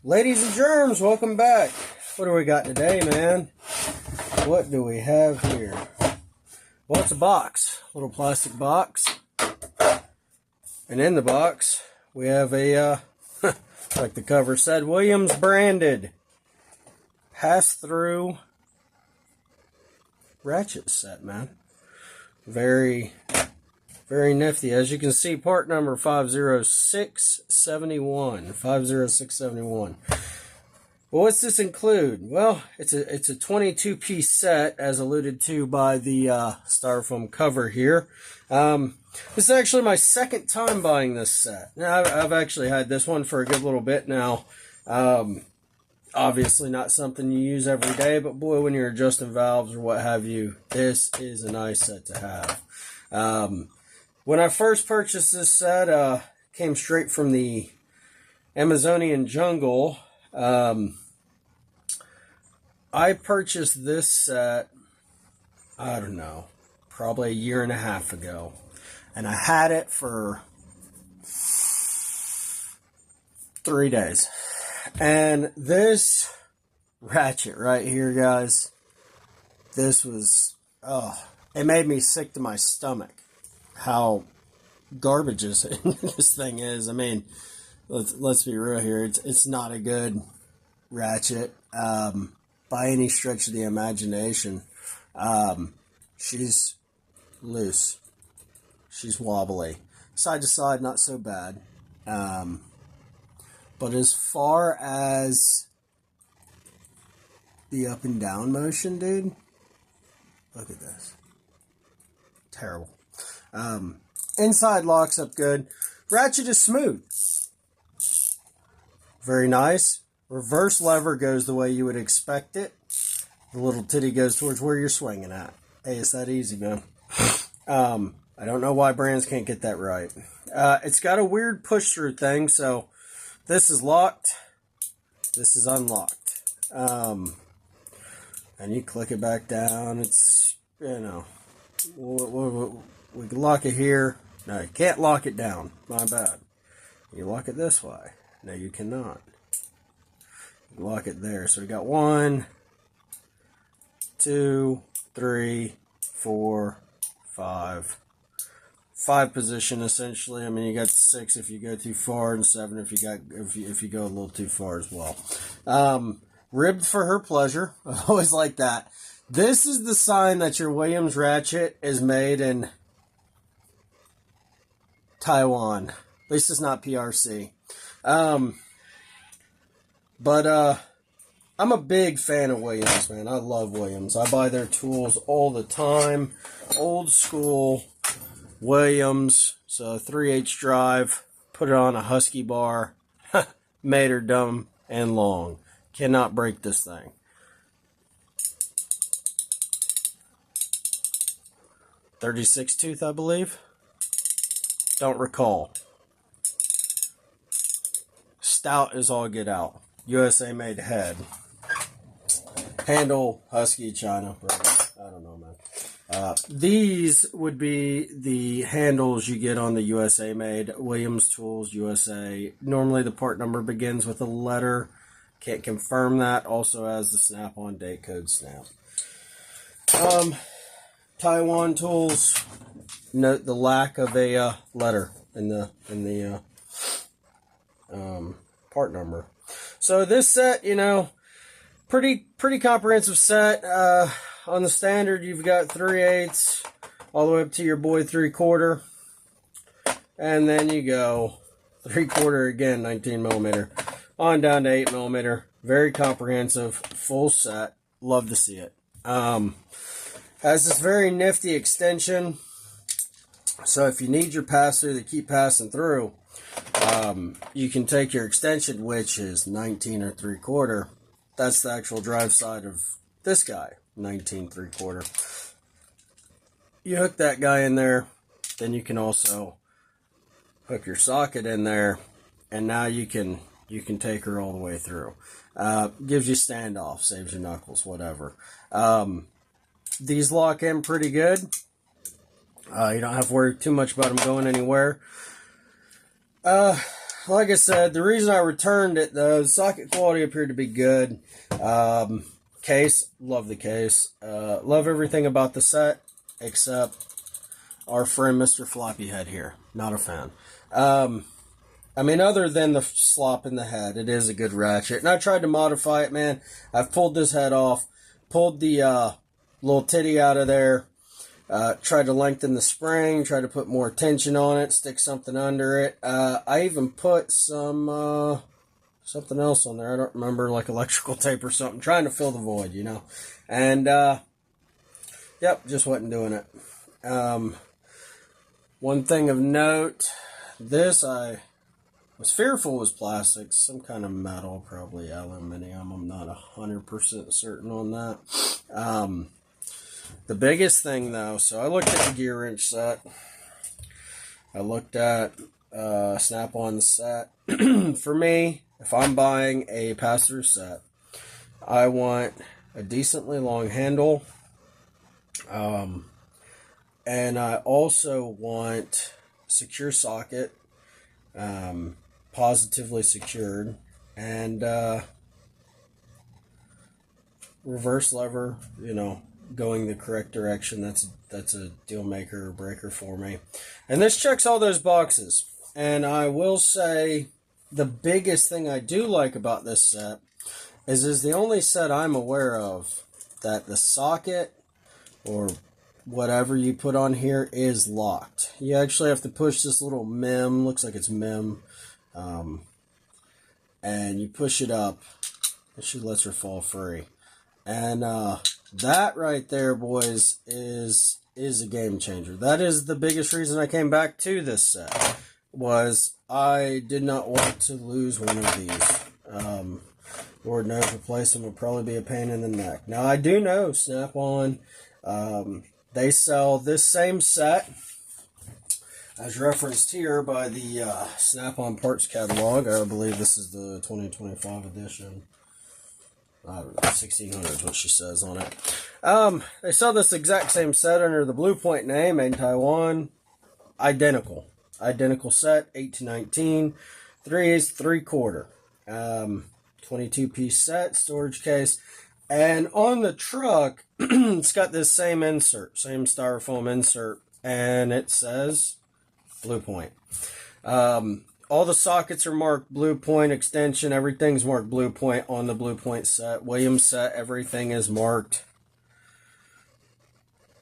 Ladies and germs, welcome back. What do we got today, man? What do we have here? Well, it's a box, a little plastic box. And in the box, we have a, like the cover said, Williams branded Pass-Thru ratchet set, man. Very nifty. As you can see, part number 50671. 50671. Well, what's this include? Well, it's a 22-piece set, as alluded to by the styrofoam cover here. This is actually my second time buying this set. Now, I've actually had this one for a good little bit now. Obviously not something you use every day, but boy, when you're adjusting valves or what have you, this is a nice set to have. When I first purchased this set, came straight from the Amazonian jungle. I purchased this set, I don't know, probably a year and a half ago. And I had it for 3 days. And this ratchet right here, guys, this was, it made me sick to my stomach how garbage this thing is. I mean, let's be real here. It's not a good ratchet by any stretch of the imagination. She's loose. She's wobbly. Side to side, not so bad. But as far as the up and down motion, dude, look at this. Terrible. Inside locks up good. Ratchet is smooth. Very nice. Reverse lever goes the way you would expect it. The little titty goes towards where you're swinging at. Hey, it's that easy, man. I don't know why brands can't get that right. It's got a weird push-through thing, so this is locked. This is unlocked. And you click it back down. It's, you know, we can lock it here. No, you can't lock it down. My bad. You lock it this way. No, you cannot. You lock it there. So we got 1, 2, 3, 4, 5. 5 position essentially. I mean, you got 6 if you go too far, and 7 if you go a little too far as well. Ribbed for her pleasure. I always like that. This is the sign that your Williams ratchet is made in Taiwan. At least it's not PRC. But I'm a big fan of Williams, man. I love Williams. I buy their tools all the time. Old school Williams. So 3/8 drive. Put it on a Husky bar. Made her dumb and long. Cannot break this thing. .36 tooth, I believe. Don't recall. Stout is all get out. USA made head. Handle, Husky, China. Right? I don't know, man. These would be the handles you get on the USA made. Williams Tools, USA. Normally the part number begins with a letter. Can't confirm that. Also has the snap-on date code snap. Taiwan Tools. Note the lack of a letter in the part number. So this set, you know, pretty comprehensive set. On the standard, you've got 3/8 all the way up to your boy 3/4, and then you go 3/4 again, 19mm, on down to 8mm. Very comprehensive, full set. Love to see it. Has this very nifty extension. So if you need your pass-through to keep passing through, you can take your extension, which is 19 or 3/4. That's the actual drive side of this guy, 19 3/4. You hook that guy in there, then you can also hook your socket in there, and now you can take her all the way through. Gives you standoff, saves your knuckles, whatever. These lock in pretty good. You don't have to worry too much about them going anywhere. like I said, the reason I returned it, though, the socket quality appeared to be good. Case, love the case. Love everything about the set, except our friend Mr. Floppy Head here. Not a fan. I mean, other than the slop in the head, it is a good ratchet. And I tried to modify it, man. I've pulled this head off, pulled the little titty out of there, tried to lengthen the spring, tried to put more tension on it, stick something under it. I even put some something else on there. I don't remember, like electrical tape or something, trying to fill the void, you know. And, yep, just wasn't doing it. One thing of note, this I was fearful was plastic, some kind of metal, probably aluminum. I'm not 100% certain on that. The biggest thing, though, so I looked at the gear wrench set. I looked at Snap-on set. For me, if I'm buying a pass-through set, I want a decently long handle. And I also want secure socket, positively secured, and reverse lever, you know, going the correct direction. That's a deal maker or breaker for me. And this checks all those boxes. And I will say the biggest thing I do like about this set is the only set I'm aware of that the socket or whatever you put on here is locked. You actually have to push this little mem, looks like it's mem, and you push it up, and she lets her fall free. And that right there, boys, is a game changer. That is the biggest reason I came back to this set, was I did not want to lose one of these. Lord knows replacing would probably be a pain in the neck. Now, I do know Snap-on, they sell this same set, as referenced here by the Snap-on parts catalog. I believe this is the 2025 edition. I don't know, 1600 is what she says on it. They sell this exact same set under the Blue Point name, made in Taiwan. Identical set, 8-19, 3/8, 3/4. 22-piece set, storage case. And on the truck, it's got this same insert, same styrofoam insert, and it says Blue Point. All the sockets are marked Blue Point, extension, everything's marked Blue Point on the Blue Point set. Williams set, everything is marked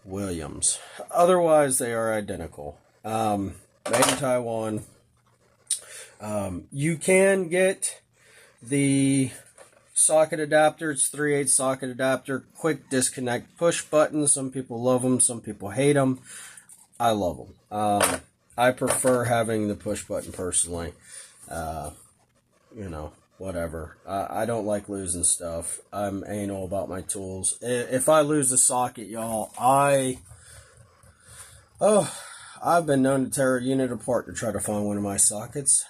Williams. Otherwise, they are identical. Made in Taiwan. You can get the socket adapter. It's 3/8 socket adapter, quick disconnect, push button. Some people love them, some people hate them. I love them. I prefer having the push button personally. You know, whatever. I don't like losing stuff. I'm anal about my tools. If I lose a socket, y'all, I've been known to tear a unit apart to try to find one of my sockets.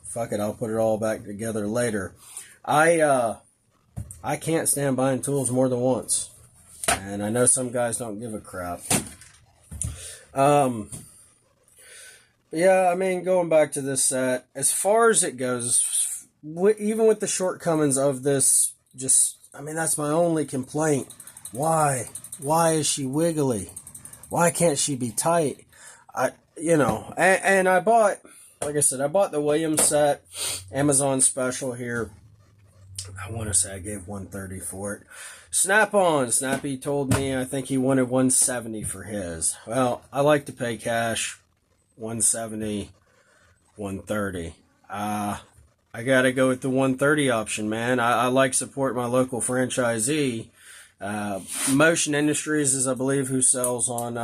Fuck it, I'll put it all back together later. I can't stand buying tools more than once. And I know some guys don't give a crap. Yeah, I mean, going back to this set, as far as it goes, even with the shortcomings of this, that's my only complaint. Why? Why is she wiggly? Why can't she be tight? And I bought, like I said, I bought the Williams set, Amazon special here. I want to say I gave $130 for it. Snap-on, Snappy told me I think he wanted $170 for his. Well, I like to pay cash. $170, $130. I gotta go with the $130 option, man. I like support my local franchisee. Motion Industries is, I believe, who sells on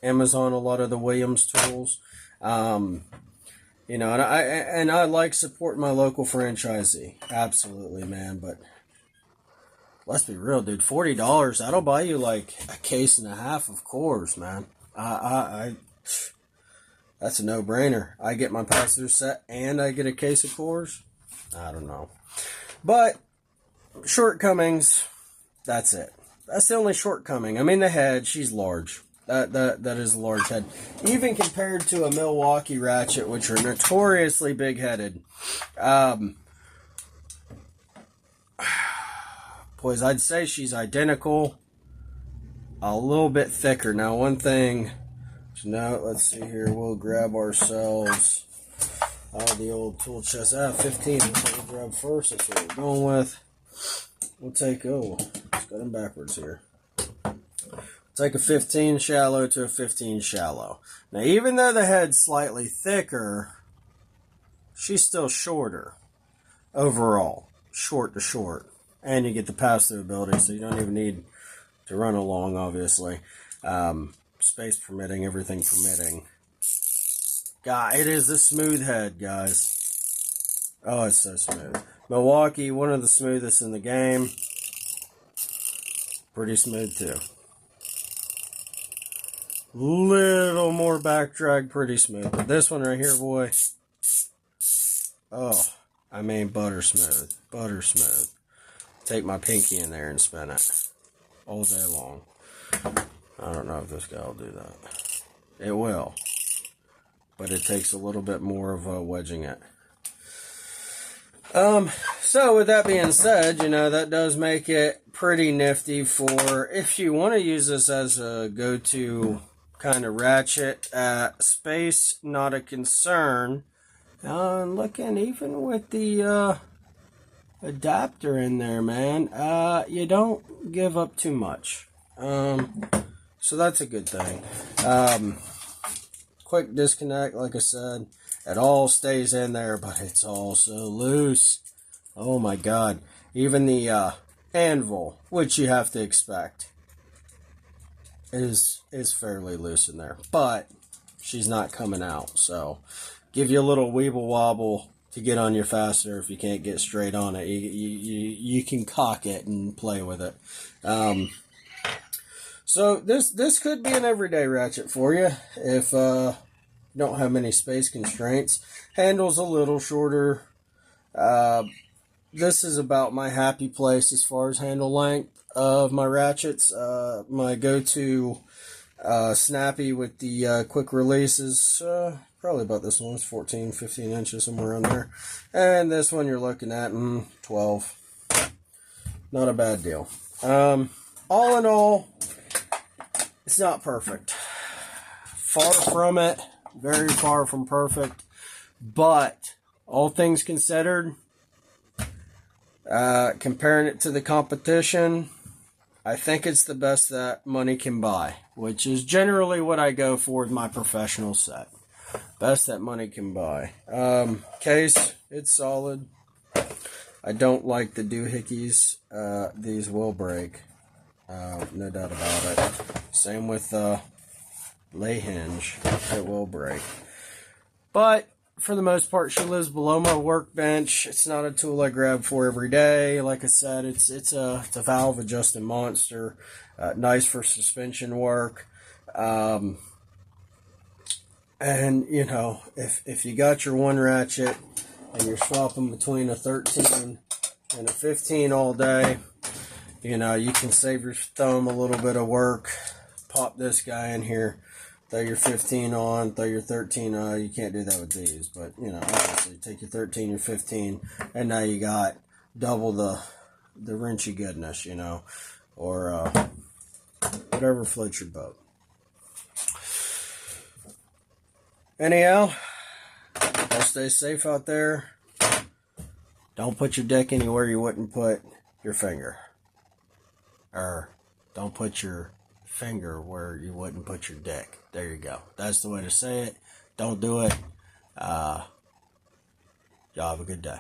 Amazon a lot of the Williams tools. And I like supporting my local franchisee. Absolutely, man. But let's be real, dude. $40, that'll buy you like a case and a half of cores, man. That's a no-brainer. I get my pass-through set and I get a case of cores. I don't know. But shortcomings, that's it. That's the only shortcoming. I mean, the head, she's large. That is a large head. Even compared to a Milwaukee ratchet, which are notoriously big-headed. Boys, I'd say she's identical. A little bit thicker. Now, one thing... Now, let's see here. We'll grab ourselves out of the old tool chest. 15. We'll grab first. That's what we're going with. We'll take... Oh, let's got them backwards here. Take a 15 shallow to a 15 shallow. Now, even though the head's slightly thicker, she's still shorter overall. Short to short. And you get the pass-through ability, so you don't even need to run along, obviously. Space permitting, everything permitting. God, it is a smooth head, guys. Oh, it's so smooth. Milwaukee, one of the smoothest in the game. Pretty smooth, too. Little more back drag, pretty smooth. But this one right here, boy. Oh, I mean butter smooth. Butter smooth. Take my pinky in there and spin it. All day long. I don't know if this guy will do that. It will. But it takes a little bit more of wedging it. So with that being said, you know, that does make it pretty nifty for if you want to use this as a go-to kind of ratchet. Space, not a concern. Looking even with the adapter in there, man, you don't give up too much. So that's a good thing. Quick disconnect, like I said. It all stays in there, but it's also loose. Oh my God. Even the anvil, which you have to expect, is fairly loose in there. But she's not coming out, so give you a little weeble wobble to get on your fastener if you can't get straight on it. You can cock it and play with it. So this could be an everyday ratchet for you if you don't have many space constraints. Handle's a little shorter. This is about my happy place as far as handle length of my ratchets. My go-to snappy with the quick release is probably about this one. It's 14, 15 inches, somewhere around there. And this one you're looking at 12. Not a bad deal. All in all, it's not perfect. Far from it. Very far from perfect. But all things considered, comparing it to the competition, I think it's the best that money can buy, which is generally what I go for with my professional set. Best that money can buy. Case, it's solid. I don't like the doohickeys. These will break. No doubt about it. Same with lay hinge. It will break. But for the most part, she lives below my workbench. It's not a tool I grab for every day. Like I said, it's a valve adjusting monster. Nice for suspension work. And you know, if you got your one ratchet and you're swapping between a 13 and a 15 all day, you know, you can save your thumb a little bit of work. Pop this guy in here. Throw your 15 on, throw your 13 on. You can't do that with these, but, you know, obviously, take your 13, your 15, and now you got double the wrenchy goodness, you know, or whatever floats your boat. Anyhow, y'all stay safe out there. Don't put your dick anywhere you wouldn't put your finger. Or don't put your finger where you wouldn't put your dick. There you go. That's the way to say it. Don't do it. Y'all have a good day.